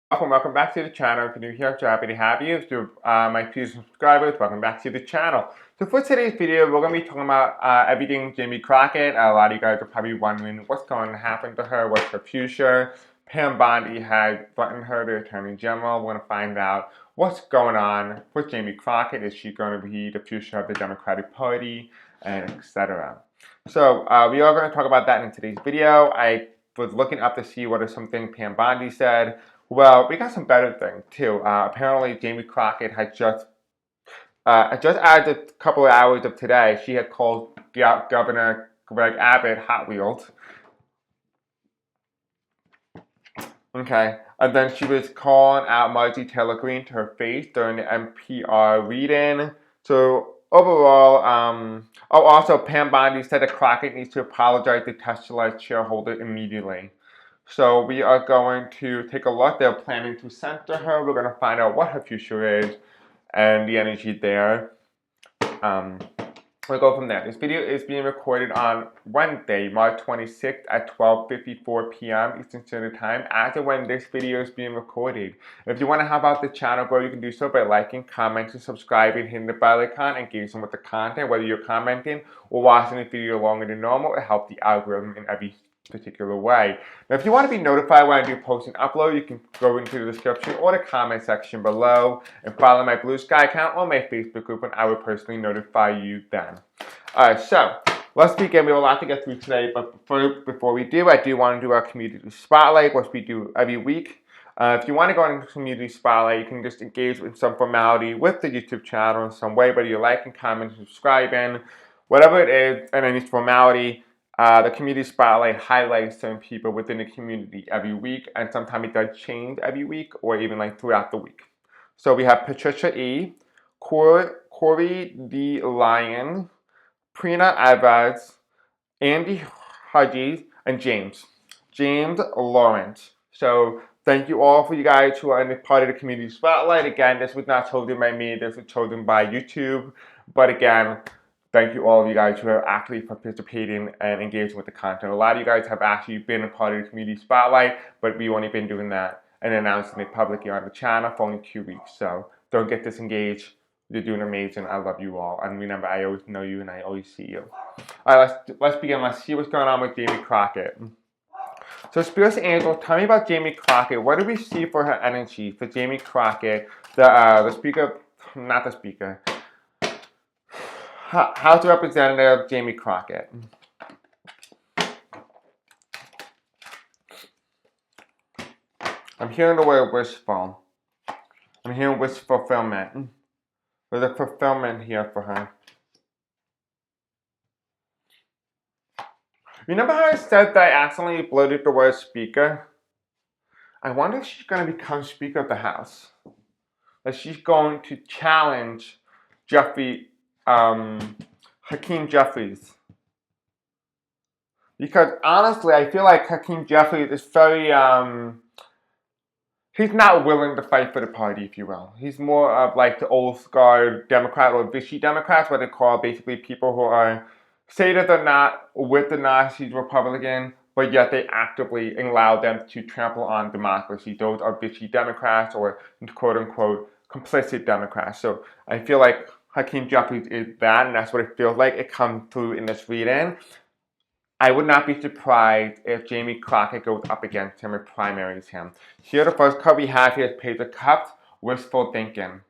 Welcome back to the channel. If you're new here, so happy to have you. If you're my previous subscribers, welcome back to the channel. So for today's video, we're going to be talking about everything Jamie Crockett. A lot of you guys are probably wondering what's going to happen to her, what's her future. Pam Bondi had threatened her, the Attorney General. We're going to find out what's going on with Jamie Crockett. Is she going to be the future of the Democratic Party, and etc. So we are going to talk about that in today's video. I was looking up to see what are some things Pam Bondi said. Well, we got some better things too. Apparently, Jamie Crockett had just as a couple of hours of today, she had called Governor Greg Abbott Hot Wheels. Okay, and then she was calling out Marjorie Taylor Greene to her face during the NPR reading. So overall, also Pam Bondi said that Crockett needs to apologize to Tesla's shareholder immediately. So we are going to take a look. They're planning to censor her. We're going to find out what her future is and the energy there. We'll go from there. This video is being recorded on Wednesday, March 26th at 12:54 p.m. Eastern Standard Time, as of when this video is being recorded. If you want to help out the channel grow, you can do so by liking, commenting, subscribing, hitting the bell icon, engaging with the content, whether you're commenting or watching the video longer than normal. It helps the algorithm in every particular way. Now, if you want to be notified when I do post and upload, you can go into the description or the comment section below and follow my Blue Sky account or my Facebook group, and I will personally notify you then. Alright, so let's begin. We have a lot to get through today, but before we do, I do want to do our community spotlight, which we do every week. If you want to go into community spotlight, you can just engage in some formality with the YouTube channel in some way, whether you're liking, commenting, subscribing, whatever it is, and any formality. The community spotlight highlights certain people within the community every week, and sometimes it does change every week or even like throughout the week. So we have Patricia E., Corey D. Lyon, Prina Alvarez, Andy Hudges, and James Lawrence. So thank you all for you guys who are in the part of the community spotlight. Again, this was not chosen by me, this was chosen by YouTube. But again, thank you all of you guys who are actively participating and engaging with the content. A lot of you guys have actually been a part of the community spotlight, but we've only been doing that and announcing it publicly on the channel for only 2 weeks. So don't get disengaged. You're doing amazing. I love you all. And remember, I always know you and I always see you. All right, let's begin. Let's see what's going on with Jamie Crockett. So Spies Angel, tell me about Jamie Crockett. What do we see for her energy for Jamie Crockett, the speaker, not the speaker, House Representative Jamie Crockett? I'm hearing the word wishful. I'm hearing wish fulfillment. There's a fulfillment here for her. Remember how I said that I accidentally blurted the word speaker? I wonder if she's going to become Speaker of the House. That she's going to challenge Hakeem Jeffries. Because honestly, I feel like Hakeem Jeffries is very, he's not willing to fight for the party, if you will. He's more of like the old guard Democrat or Vichy Democrats, what they call basically people who are, say that they're not with the Nazis Republican, but yet they actively allow them to trample on democracy. Those are Vichy Democrats or quote unquote complicit Democrats. So I feel like Hakeem Jeffries is that, and that's what it feels like. It comes through in this reading. I would not be surprised if Jamie Crockett goes up against him and primaries him. Here, the first card we have here is Page of Cups, Wishful Thinking.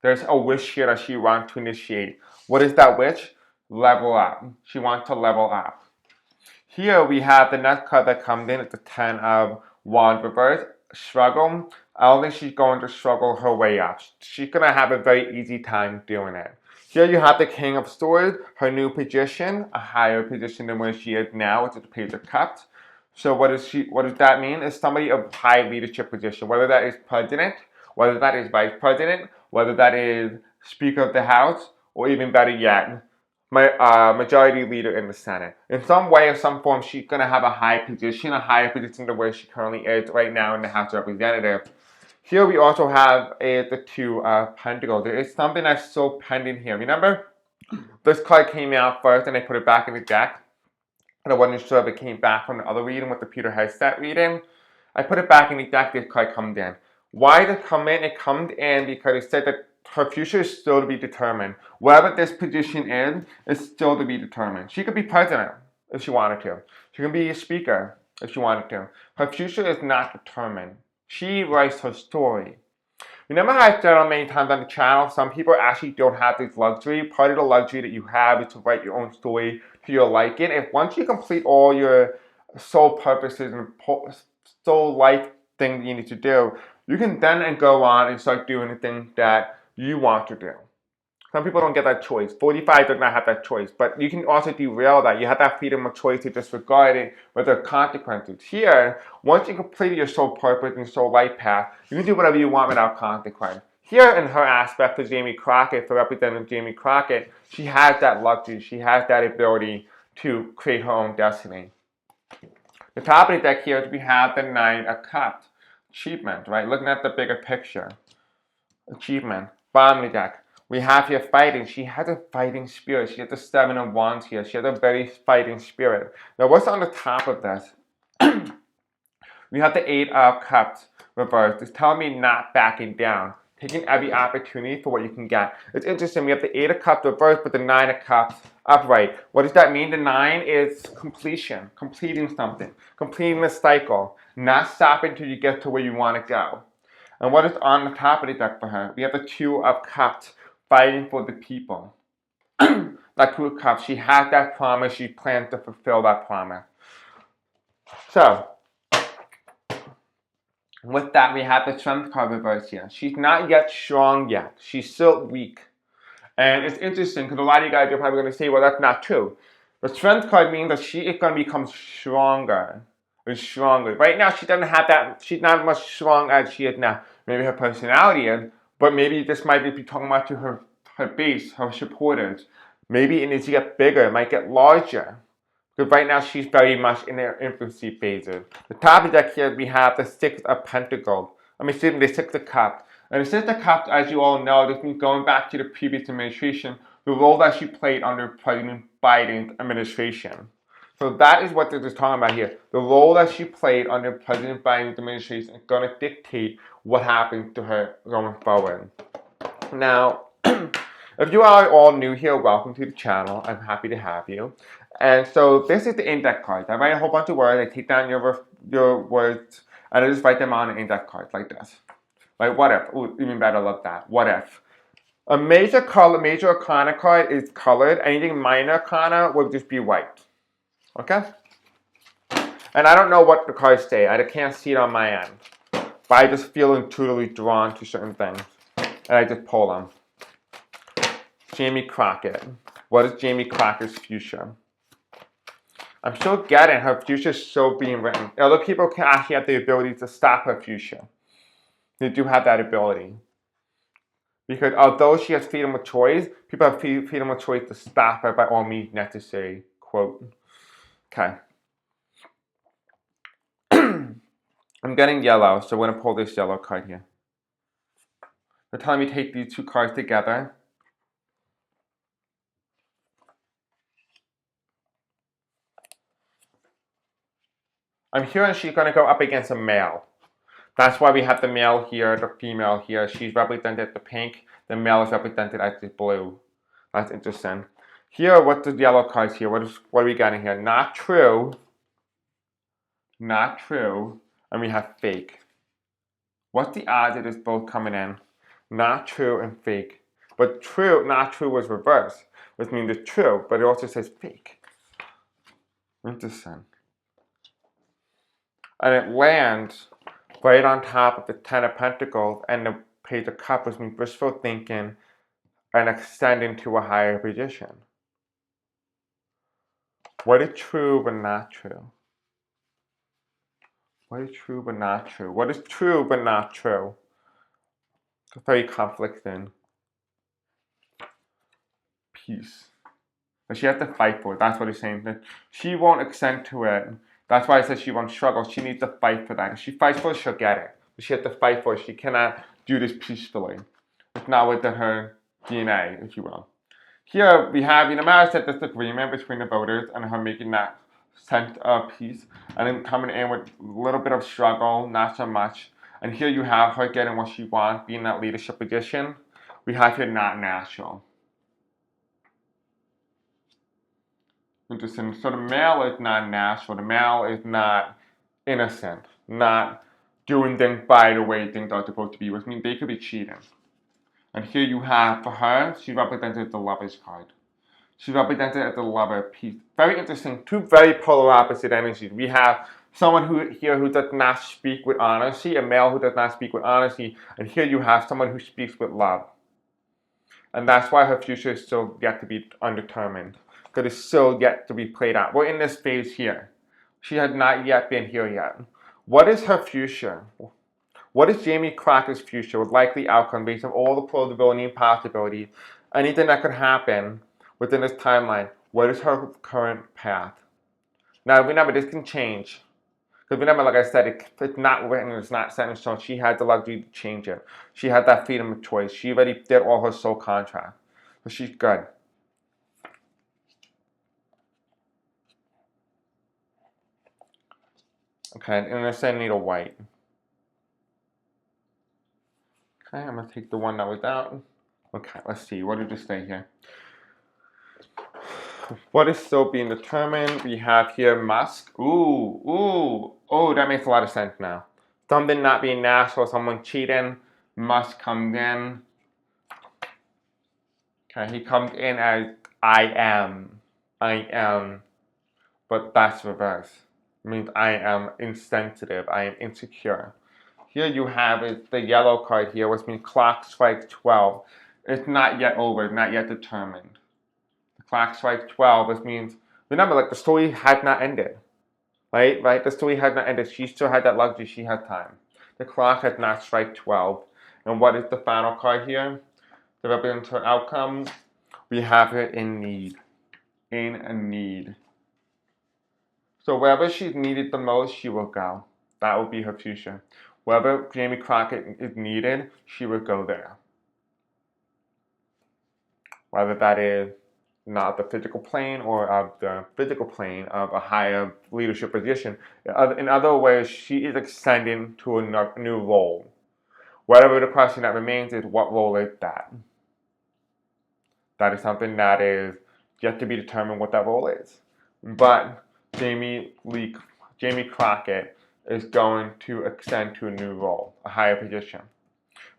There's a wish here that she wants to initiate. What is that wish? Level up. She wants to level up. Here we have the next card that comes in. It's the Ten of Wands reverse. Struggle. I don't think she's going to struggle her way up. She's going to have a very easy time doing it. Here you have the King of Swords, her new position, a higher position than where she is now, which is the Page of Cups. So what does that mean? It's somebody of high leadership position, whether that is president, whether that is vice president, whether that is Speaker of the House, or even better yet, majority leader in the Senate. In some way or some form, she's going to have a higher position than where she currently is right now in the House of Representatives. Here we also have the Two of Pentacles. There is something that's still pending here. Remember, this card came out first and I put it back in the deck. And I wasn't sure if it came back from the other reading with the Peter Hestet reading. I put it back in the deck, this card comes in. Why did it come in? It comes in because it said that her future is still to be determined. Whatever this position is still to be determined. She could be president if she wanted to. She can be a speaker if she wanted to. Her future is not determined. She writes her story. Remember how I've said on many times on the channel, some people actually don't have this luxury. Part of the luxury that you have is to write your own story to your liking. If once you complete all your soul purposes and soul life things you need to do, you can then go on and start doing the things that you want to do. Some people don't get that choice. 45 does not have that choice. But you can also derail that. You have that freedom of choice to disregard it with the consequences. Here, once you complete your soul purpose and soul life path, you can do whatever you want without consequence. Here in her aspect for Jamie Crockett, for representing Jamie Crockett, she has that luxury. She has that ability to create her own destiny. The top of the deck here, we have the Nine of Cups. Achievement, right? Looking at the bigger picture. Achievement. Bottom of the deck. We have here fighting. She has a fighting spirit. She has the Seven of Wands here. She has a very fighting spirit. Now, what's on the top of this? We have the Eight of Cups reversed. It's telling me not backing down. Taking every opportunity for what you can get. It's interesting. We have the Eight of Cups reversed, but the Nine of Cups upright. What does that mean? The 9 is completion. Completing something. Completing the cycle. Not stopping until you get to where you want to go. And what is on the top of the deck for her? We have the Two of Cups. Fighting for the people. That Two of Cups, she has that promise, she plans to fulfill that promise. So, with that, we have the Strength card reversed here. She's not yet strong yet. She's still weak. And it's interesting because a lot of you guys are probably going to say, well, that's not true. The Strength card means that she is going to become stronger and stronger. Right now, she doesn't have that, she's not as much strong as she is now. Maybe her personality is, but maybe this might be talking about to her base, her supporters. Maybe it needs to get bigger, it might get larger. Because right now she's very much in their infancy phases. The top of the deck here we have the Six of Pentacles. The Six of Cups. And the Six of Cups, as you all know, this means going back to the previous administration, the role that she played under President Biden's administration. So that is what they're just talking about here. The role that she played under President Biden's administration is going to dictate what happens to her going forward. Now, if you are all new here, welcome to the channel. I'm happy to have you. And so this is the index cards. I write a whole bunch of words. I take down your words and I just write them on an index card like this. Like what if? Ooh, even better, love that. What if? A major arcana card is colored. Anything minor arcana would just be white. Okay? And I don't know what the cards say. I can't see it on my end. But I just feel intuitively drawn to certain things. And I just pull them. Jamie Crockett. What is Jamie Crockett's future? I'm still getting her future is still being written. Other people can actually have the ability to stop her future. They do have that ability. Because although she has freedom of choice, people have freedom of choice to stop her by all means necessary. Quote. Okay. I'm getting yellow, so we're going to pull this yellow card here. They're telling me to take these two cards together. I'm hearing she's going to go up against a male. That's why we have the male here, the female here. She's represented the pink. The male is represented as the blue. That's interesting. Here, what's the yellow cards here? What are we getting here? Not true. Not true. And we have fake. What's the odds of this both coming in? Not true and fake. But true, not true was reversed, which means it's true, but it also says fake. Interesting. And it lands right on top of the Ten of Pentacles and the Page of Cups, which means wishful thinking and extending to a higher position. What is true but not true? What is true but not true? What is true but not true? It's very conflicting. Peace. And she has to fight for it. That's what he's saying. She won't accent to it. That's why I said she won't struggle. She needs to fight for that. If she fights for it, she'll get it. But she has to fight for it. She cannot do this peacefully. It's not within her DNA, if you will. Here we have, I said this agreement between the voters and her making that sense of peace. And then coming in with a little bit of struggle, not so much. And here you have her getting what she wants, being in that leadership position. We have here not natural. Interesting. So the male is not natural. The male is not innocent, not doing things by the way things are supposed to be, which means they could be cheating. And here you have, for her, she represented the Lover's card. She represented as the lover piece. Very interesting. Two very polar opposite energies. We have someone who does not speak with honesty, a male who does not speak with honesty, and here you have someone who speaks with love. And that's why her future is still yet to be undetermined, because it's still yet to be played out. We're in this phase here. She has not yet been here yet. What is her future? What is Jamie Crockett's future with likely outcome based on all the plausibility and possibility, anything that could happen within this timeline? What is her current path? Now remember, this can change. Because remember, like I said, it's not written, it's not set in stone. She had the luxury to change it. She had that freedom of choice. She already did all her soul contract. So she's good. Okay, and I'm saying need a white. Okay, I'm going to take the one that was out. Okay, let's see. What did it say here? What is still being determined? We have here Musk. Oh, that makes a lot of sense now. Something not being natural, someone cheating. Musk comes in. Okay, he comes in as I am, but that's reverse. It means I am insensitive, I am insecure. Here you have is the yellow card here, which means clock strikes 12. It's not yet over, it's not yet determined. The clock strikes 12, which means, remember, like the story had not ended. Right? The story has not ended. She still had that luxury, she has time. The clock has not struck 12. And what is the final card here? To represent her outcome, we have her in need. In a need. So wherever she's needed the most, she will go. That will be her future. Wherever Jamie Crockett is needed, she will go there. Whether that is not the physical plane or of the physical plane of a higher leadership position. In other ways, she is ascending to a new role. Whatever the question that remains is, what role is that? That is something that is yet to be determined what that role is. But Jamie Crockett is going to ascend to a new role, a higher position.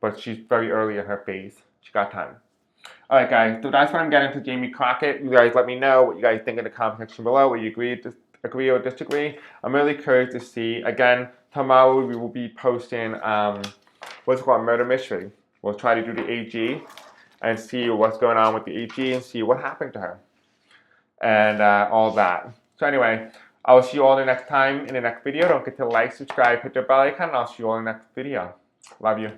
But she's very early in her phase. She got time. Alright guys, so that's what I'm getting to Jamie Crockett. You guys let me know what you guys think in the comment section below, whether you agree or disagree. I'm really curious to see. Again, tomorrow we will be posting what's it called, Murder Mystery. We'll try to do the AG and see what's going on with the AG and see what happened to her. And all that. So anyway, I'll see you all the next time in the next video. Don't forget to like, subscribe, hit the bell icon, and I'll see you all in the next video. Love you.